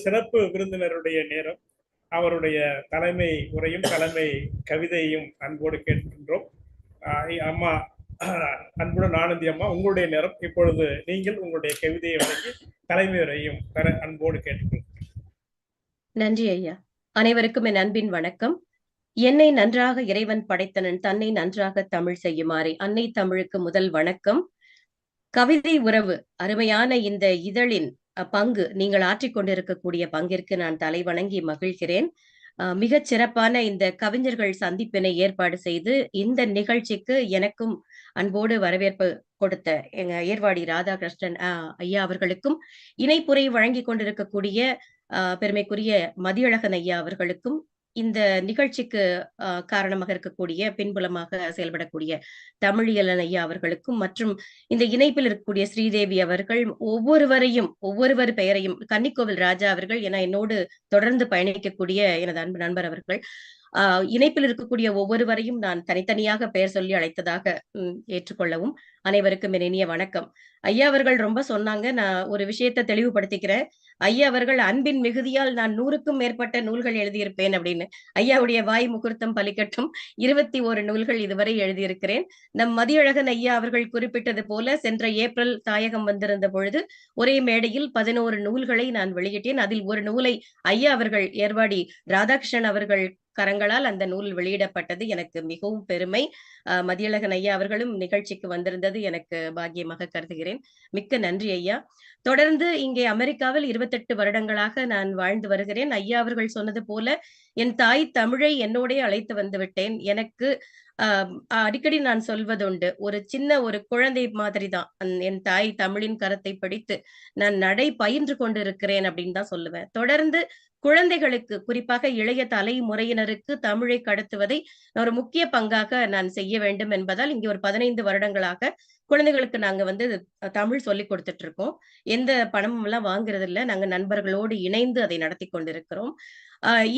சிறப்பு விருந்தினருடைய நேரம். அவருடைய தலைமை உரையும் தலைமை கவிதையும் அன்போடு கேட்கின்றோம். அம்மா அன்புடன் ஆனந்தி அம்மா, உங்களுடைய நேரம். இப்பொழுது நீங்கள் உங்களுடைய கவிதையை வழங்கி தலைமை உரையும் தர அன்போடு கேட்டுக்கொள்கிறேன். நன்றி ஐயா. அனைவருக்கும் என் அன்பின் வணக்கம். என்னை நன்றாக இறைவன் படைத்தனன், தன்னை நன்றாக தமிழ் செய்யுமாறே. அன்னை தமிழுக்கு முதல் வணக்கம். கவிதை உறவு அருமையான இந்த இதழின் பங்கு, நீங்கள் ஆற்றிக் கொண்டிருக்கக்கூடிய பங்கிற்கு நான் தலை வணங்கி மகிழ்கிறேன். மிகச் சிறப்பான இந்த கவிஞர்கள் சந்திப்பினை ஏற்பாடு செய்து இந்த நிகழ்ச்சிக்கு எனக்கும் அன்போடு வரவேற்பு கொடுத்த எங்க ஏர்வாடி ராதாகிருஷ்ணன் ஐயா அவர்களுக்கும், இணைப்புரை வழங்கி கொண்டிருக்கக்கூடிய பெருமைக்குரிய மதியழகன் ஐயா அவர்களுக்கும், இந்த நிகழ்ச்சிக்கு காரணமாக இருக்கக்கூடிய பின்புலமாக செயல்படக்கூடிய தமிழியலன் ஐயா அவர்களுக்கும், மற்றும் இந்த இணைப்பில் இருக்கக்கூடிய ஸ்ரீதேவி அவர்கள், ஒவ்வொருவர் பெயரையும், கன்னிக்கோவில் ராஜா அவர்கள் என என்னோடு தொடர்ந்து பயணிக்கக்கூடிய எனது அன்பு நண்பர் அவர்கள், இணைப்பில் இருக்கக்கூடிய ஒவ்வொருவரையும் நான் தனித்தனியாக பெயர் சொல்லி அழைத்ததாக ஏற்றுக்கொள்ளவும். அனைவருக்கும் என் இனிய வணக்கம். ஐயா அவர்கள் ரொம்ப சொன்னாங்க, நான் ஒரு விஷயத்தை தெளிவுபடுத்திக்கிறேன். ஐயா அவர்கள் அன்பின் மிகுதியால் நான் 100க்கும் மேற்பட்ட நூல்கள் எழுதியிருப்பேன் அப்படின்னு. ஐயாவுடைய வாய் முகூர்த்தம் பலிக்கட்டும், 21 நூல்கள் இதுவரை எழுதியிருக்கிறேன். நம் மதியழகன் ஐயா அவர்கள் குறிப்பிட்டது போல, சென்ற ஏப்ரல் தாயகம் வந்திருந்த பொழுது ஒரே மேடையில் 11 நூல்களை நான் வெளியிட்டேன். அதில் ஒரு நூலை ஐயா அவர்கள், ஏர்வாடி ராதாகிருஷ்ணன் அவர்கள் கரங்களால் அந்த நூல் வெளியிடப்பட்டது. எனக்கு மிகவும் பெருமை. மதியழகன் ஐயா அவர்களும் நிகழ்ச்சிக்கு வந்திருந்தது எனக்கு பாக்கியமாக கருதுகிறேன். மிக்க நன்றி ஐயா. தொடர்ந்து இங்கே அமெரிக்காவில் 28 வருடங்களாக நான் வாழ்ந்து வருகிறேன். ஐயா அவர்கள் சொன்னது போல என் தாய் தமிழை என்னோடே அழைத்து வந்து விட்டேன். எனக்கு அடிக்கடி நான் சொல்வதுண்டு, ஒரு குழந்தை மாதிரி தான் என் தாய் தமிழின் கரத்தை பிடித்து நான் நடை பயின்று கொண்டு இருக்கிறேன் அப்படின்னு தான் சொல்லுவேன். தொடர்ந்து குழந்தைகளுக்கு, குறிப்பாக இளைய தலைமுறையினருக்கு தமிழை கடத்துவதை ஒரு முக்கிய பங்காக நான் செய்ய வேண்டும் என்பதால் இங்கே ஒரு 15 வருடங்களாக குழந்தைகளுக்கு நாங்க தமிழ் சொல்லி கொடுத்துட்டு இருக்கோம். எந்த பணமும் எல்லாம் வாங்குறது இல்லை. நாங்க நண்பர்களோடு இணைந்து அதை நடத்தி கொண்டிருக்கிறோம்.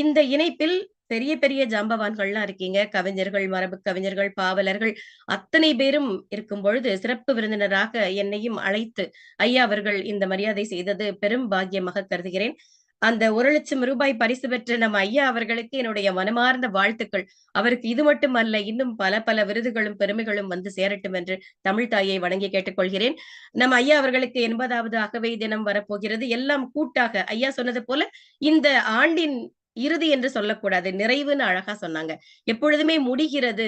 இந்த இணைப்பில் பெரிய பெரிய ஜாம்பவான்கள்லாம் இருக்கீங்க. கவிஞர்கள், மரபு கவிஞர்கள், பாவலர்கள் அத்தனை பேரும் இருக்கும் பொழுது சிறப்பு விருந்தினராக என்னையும் அழைத்து ஐயா அவர்கள் இந்த மரியாதை செய்தது பெரும் பாக்கியமாக கருதுகிறேன். அந்த 1,00,000 ரூபாய் பரிசு பெற்ற நம்ம ஐயா அவர்களுக்கு என்னுடைய மனமார்ந்த வாழ்த்துக்கள். அவருக்கு இது மட்டுமல்ல, இன்னும் பல பல விருதுகளும் பெருமைகளும் வந்து சேரட்டும் என்று தமிழ் தாயை வணங்கி கேட்டுக்கொள்கிறேன். நம்ம ஐயா அவர்களுக்கு 80வது அகவை தினம் வரப்போகிறது. எல்லாம் கூட்டாக ஐயா சொன்னது போல இந்த ஆண்டின் இறுதி என்று சொல்லக்கூடாது, நிறைவுன்னு அழகா சொன்னாங்க. எப்பொழுதுமே முடிகிறது,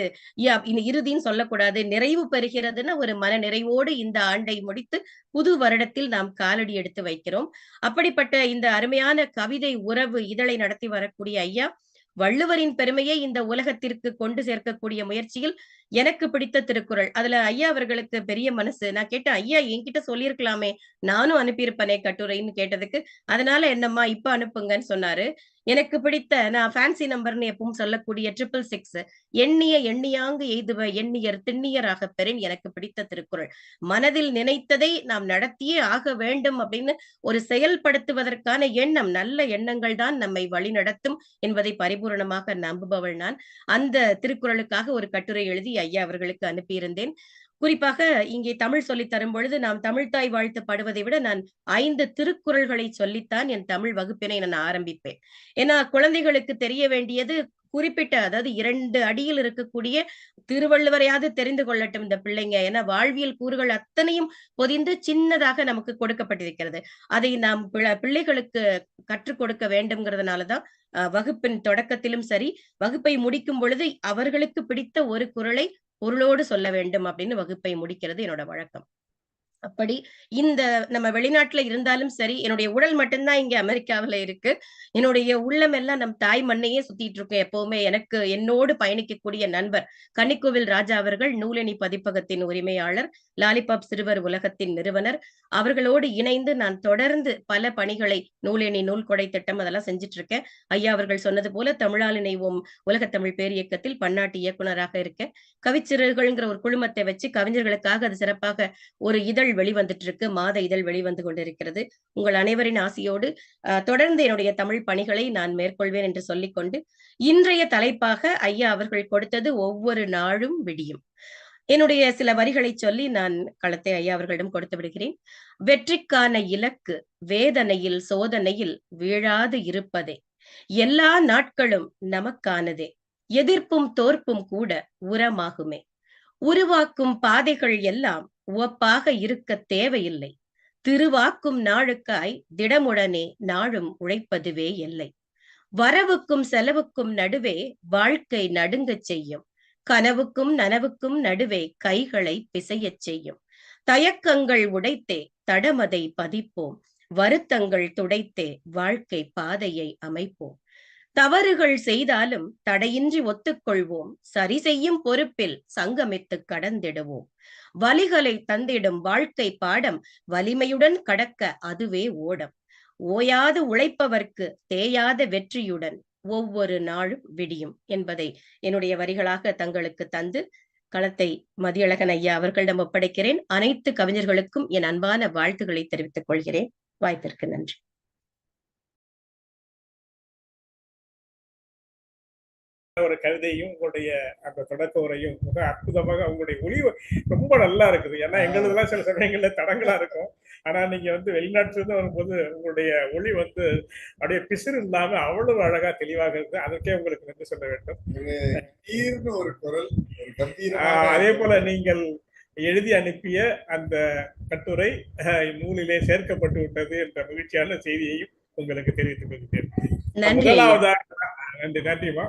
இறுதின்னு சொல்லக்கூடாது, நிறைவு பெறுகிறதுன்னு ஒரு மன நிறைவோடு இந்த ஆண்டை முடித்து புது வருடத்தில் நாம் காலடி எடுத்து வைக்கிறோம். அப்படிப்பட்ட இந்த அருமையான கவிதை உறவு இதழை நடத்தி வரக்கூடிய ஐயா, வள்ளுவரின் பெருமையை இந்த உலகத்திற்கு கொண்டு சேர்க்கக்கூடிய முயற்சியில் எனக்கு பிடித்த திருக்குறள். அதுல ஐயா அவர்களுக்கு பெரிய மனசு. நான் கேட்டேன், ஐயா என்கிட்ட சொல்லியிருக்கலாமே, நானும் அனுப்பியிருப்பனே கட்டுரைன்னு கேட்டதுக்கு, அதனால என்னம்மா இப்ப அனுப்புங்கன்னு சொன்னாரு. எனக்கு பிடித்த, நான் ஃபேன்சி நம்பர்னு எப்பவும் சொல்லக்கூடிய 666, எண்ணிய எண்ணியாங்கு எய்துவ எண்ணியர் திண்ணியராக பெறின், எனக்கு பிடித்த திருக்குறள். மனதில் நினைத்ததை நாம் நடத்தியே ஆக வேண்டும் அப்படின்னு ஒரு செயல்படுத்துவதற்கான எண்ணம், நல்ல எண்ணங்கள் தான் நம்மை வழி நடத்தும் என்பதை பரிபூர்ணமாக நம்புபவள் நான். அந்த திருக்குறளுக்காக ஒரு கட்டுரை எழுதி ஐயா அவர்களுக்கு அனுப்பியிருந்தேன். குறிப்பாக இங்கே தமிழ் சொல்லித் தரும் பொழுது நாம் தமிழ்தாய் வாழ்த்து பாடுவதை விட நான் 5 திருக்குறள்களை சொல்லித்தான் என் தமிழ் வகுப்பினை நான் ஆரம்பிப்பேன். ஏன்னா குழந்தைகளுக்கு தெரிய வேண்டியது குறிப்பிட்ட, அதாவது 2 அடியில் இருக்கக்கூடிய திருவள்ளுவரையாவது தெரிந்து கொள்ளட்டும் இந்த பிள்ளைங்க. ஏன்னா வாழ்வியல் கூறுகள் அத்தனையும் பொதிந்து சின்னதாக நமக்கு கொடுக்கப்பட்டிருக்கிறது. அதை நாம் பிள்ளைகளுக்கு கற்றுக் கொடுக்க வேண்டும்ங்கிறதுனாலதான் வகுப்பின் தொடக்கத்திலும் சரி, வகுப்பை முடிக்கும் பொழுது அவர்களுக்கு பிடித்த ஒரு குறளை பொருளோடு சொல்ல வேண்டும் அப்படின்னு வகுப்பை முடிக்கிறது என்னோட வழக்கம். அப்படி இந்த நம்ம வெளிநாட்டுல இருந்தாலும் சரி, என்னுடைய உடல் மட்டும்தான் இங்க அமெரிக்காவில இருக்கு. என்னுடைய உள்ளம் எல்லாம் நம் தாய் மண்ணையே சுத்திட்டு இருக்கும் எப்பவுமே. எனக்கு என்னோடு பயணிக்கக்கூடிய நண்பர் கன்னிக்கோவில் ராஜா அவர்கள் நூலணி பதிப்பகத்தின் உரிமையாளர், லாலிபாப் சிறுவர் உலகத்தின் நிறுவனர். அவர்களோடு இணைந்து நான் தொடர்ந்து பல பணிகளை, நூலணி நூல் கொடை திட்டம் அதெல்லாம் செஞ்சுட்டு இருக்கேன். ஐயா அவர்கள் சொன்னது போல தமிழால் இணைவோம் உலகத்தமிழ் பேரியக்கத்தில் பன்னாட்டு இயக்குனராக இருக்கேன். கவிச்சிறுகள்ங்கிற ஒரு குழுமத்தை வச்சு கவிஞர்களுக்காக அது சிறப்பாக ஒரு இதழ் வெளிவந்துட்டு இருக்கு, மாத இதழ் வெளிவந்து கொண்டிருக்கிறது. உங்கள் அனைவரின் ஆசையோடு தொடர்ந்து என்னுடைய தமிழ் பணிகளை நான் மேற்கொள்வேன் என்று சொல்லிக்கொண்டு, இன்றைய தலைப்பாக ஐயா அவர்கள் கொடுத்தது ஒவ்வொரு நாளும் விடியும். என்னுடைய சில வரிகளை சொல்லி நான் களத்தை ஐயா அவர்களிடம் கொடுத்து விடுகிறேன். வெற்றிக்கான இலக்கு வேதனையில் சோதனையில் வீழாது இருப்பதே, எல்லா நாட்களும் நமக்கானதே, எதிர்ப்பும் தோற்பும் கூட உரமாகுமே, உருவாக்கும் பாதைகள் எல்லாம் உவப்பாக இருக்க தேவையில்லை, திருவாக்கும் நாளுக்காய் திடமுடனே நாளும் உழைப்பதுவே எல்லை, வரவுக்கும் செலவுக்கும் நடுவே வாழ்க்கை நடுங்கச் செய்யும், கனவுக்கும் நனவுக்கும் நடுவே கைகளை பிசையச் செய்யும், தயக்கங்கள் உடைத்தே தடமதை பதிப்போம், வருத்தங்கள் துடைத்தே வாழ்க்கை பாதையை அமைப்போம், தவறுகள் செய்தாலும் தடையின்றி ஒத்துக்கொள்வோம், சரி செய்யும் பொறுப்பில் சங்கமித்து கடந்திடுவோம், வலிகளை தந்திடும் வாழ்க்கை பாடம் வலிமையுடன் கடக்க அதுவே ஓடம், ஓயாது உழைப்பவர்க்கு தேயாத வெற்றியுடன் ஒவ்வொரு நாளும் விடியும் என்பதை என்னுடைய வரிகளாக தங்களுக்கு தந்து களத்தை மதியழகன் ஐயா அவர்களிடம் ஒப்படைக்கிறேன். அனைத்து கவிஞர்களுக்கும் என் அன்பான வாழ்த்துக்களை தெரிவித்துக் கொள்கிறேன். வாய்ப்பிற்கு நன்றி. ஒரு கவிதையும் உங்களுடைய அந்த தொடக்க உரையும் மிக அற்புதமாக, உங்களுடைய ஒளி ரொம்ப நல்லா இருக்குது. ஏன்னா எங்களுதெல்லாம் சில சமயங்கள்ல தடங்களா இருக்கும். ஆனா நீங்க வெளிநாட்டுல இருந்து வரும்போது உங்களுடைய ஒளி அப்படியே பிசிறு இல்லாம அவ்வளவு அழகா தெளிவாக இருக்கு. அதற்கே உங்களுக்கு நன்றி சொல்ல வேண்டும். ஒரு குரல், அதே போல நீங்கள் எழுதி அனுப்பிய அந்த கட்டுரை நூலிலே சேர்க்கப்பட்டு விட்டது என்ற மகிழ்ச்சியான செய்தியையும் உங்களுக்கு தெரிவித்துக் கொள்கிறேன். முதலாவதாக நன்றிமா.